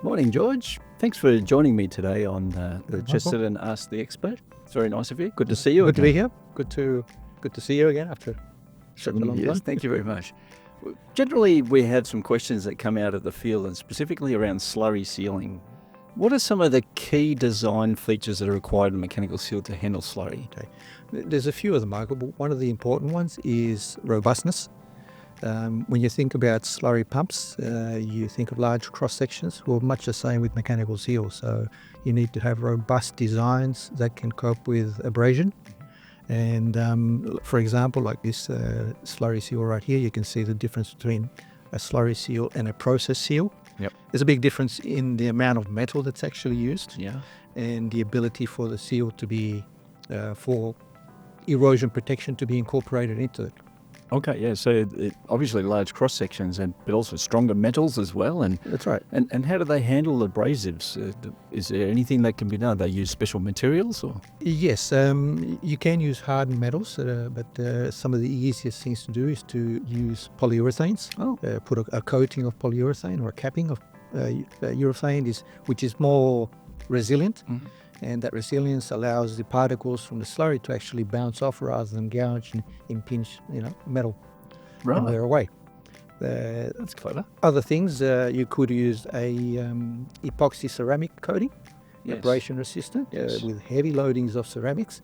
Morning, George. Thanks for joining me today on the Chesterton Ask the Expert. It's very nice of you. Good to see you. Good to be here. Good to see you again after such a long time. Thank you very much. Generally, we have some questions that come out of the field, and specifically around slurry sealing. What are some of the key design features that are required in mechanical seal to handle slurry? Okay. There's a few of them, Michael, but one of the important ones is robustness. When you think about slurry pumps, you think of large cross sections. Well, much the same with mechanical seal. So you need to have robust designs that can cope with abrasion. And for example, like this slurry seal right here, you can see the difference between a slurry seal and a process seal. Yep. There's a big difference in the amount of metal that's actually used, Yeah. and the ability for the seal to be, for erosion protection to be incorporated into it. Okay, yeah. So obviously large cross sections, but also stronger metals as well. And That's right. And how do they handle abrasives? Is there anything that can be done? They use special materials, or? Yes, you can use hardened metals, but some of the easiest things to do is to use polyurethanes. Put a coating of polyurethane or a capping of urethane, which is more resilient. Mm-hmm. And that resilience allows the particles from the slurry to actually bounce off rather than gouge and impinge, metal on their way. That's clever. Other things, you could use a epoxy ceramic coating, Yes. abrasion resistant, Yes. with heavy loadings of ceramics.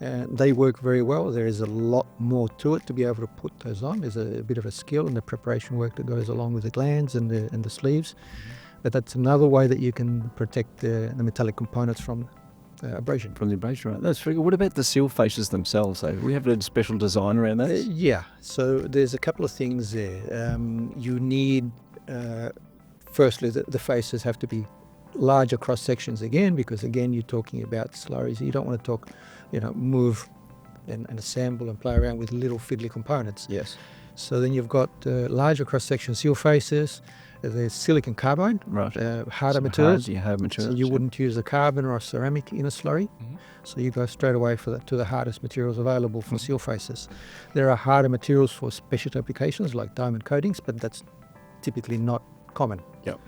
They work very well. There is a lot more to it to be able to put those on. There's a bit of a skill and the preparation work that goes along with the glands and the sleeves. But that's another way that you can protect the metallic components from abrasion. From the abrasion, right? That's very good. What about the seal faces themselves, though? We have a special design around that? Yeah, so there's a couple of things there. You need, firstly, the faces have to be larger cross sections again, because again, you're talking about slurries. You don't want to talk, move and assemble and play around with little fiddly components. Yes. So then you've got larger cross section seal faces. There's silicon carbide, Right. harder Some materials. hard materials. So you yeah. wouldn't use a carbon or a ceramic in a slurry. Mhm. So you go straight away to the hardest materials available for seal faces. There are harder materials for specialty applications like diamond coatings, but that's typically not common. Yep.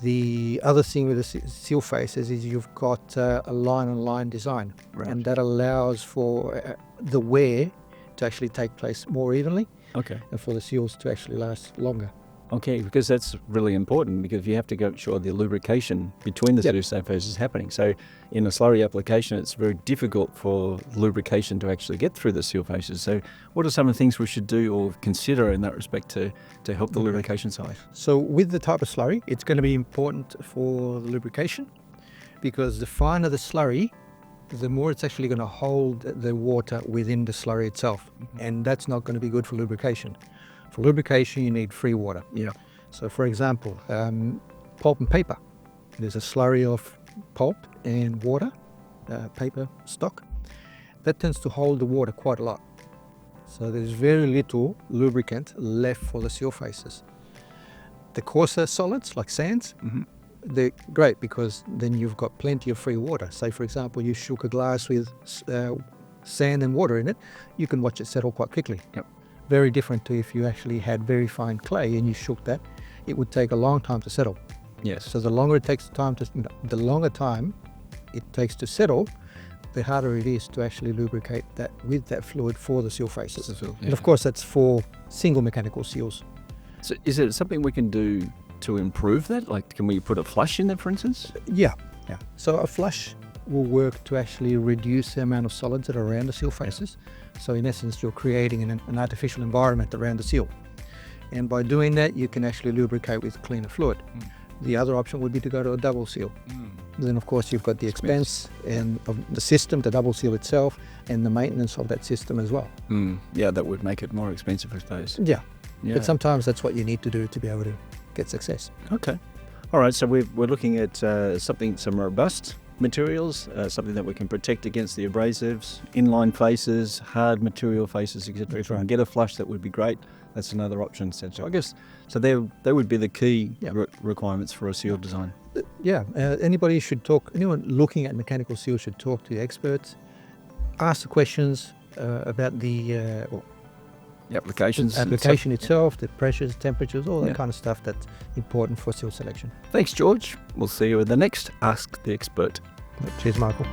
The other thing with the seal faces is you've got a line-on-line design, Right. and that allows for the wear to actually take place more evenly Okay. and for the seals to actually last longer. Okay, because that's really important, because you have to make sure the lubrication between the Yep. two surfaces is happening. So in a slurry application, it's very difficult for lubrication to actually get through the seal faces. So what are some of the things we should do or consider in that respect to help the lubrication side? So with the type of slurry, it's going to be important for the lubrication, because the finer the slurry, the more it's actually going to hold the water within the slurry itself. Mm-hmm. And that's not going to be good for lubrication. For lubrication, you need free water. Yeah. So for example, pulp and paper. There's a slurry of pulp and water, paper stock. That tends to hold the water quite a lot. So there's very little lubricant left for the seal faces. The coarser solids, like sands, Mm-hmm. they're great because then you've got plenty of free water. Say, for example, you shook a glass with sand and water in it, you can watch it settle quite quickly. Yep. Very different to if you actually had very fine clay and you shook that, it would take a long time to settle. Yes. So the longer it takes the longer time it takes to settle, the harder it is to actually lubricate that with that fluid for the seal faces. And of course, that's for single mechanical seals. So is it something we can do to improve that? Like, can we put a flush in there, for instance? Yeah. So a flush will work to actually reduce the amount of solids that are around the seal faces. So in essence, you're creating an artificial environment around the seal. And by doing that, you can actually lubricate with cleaner fluid. The other option would be to go to a double seal. Then of course you've got the expense and of the system, the double seal itself, and the maintenance of that system as well. Yeah, that would make it more expensive, I suppose. Yeah. Yeah. But sometimes that's what you need to do to be able to get success. Okay. All right, so we're looking at some robust materials, something that we can protect against the abrasives, inline faces, hard material faces, etc. That's If we can right. get a flush that would be great. That's another option. So I guess, so they would be the key requirements for a seal design. Anyone looking at mechanical seal should talk to the experts, ask the questions about The applications. The application itself, the pressures, temperatures, all that kind of stuff that's important for seal selection. Thanks, George. We'll see you in the next Ask the Expert. Cheers, Michael.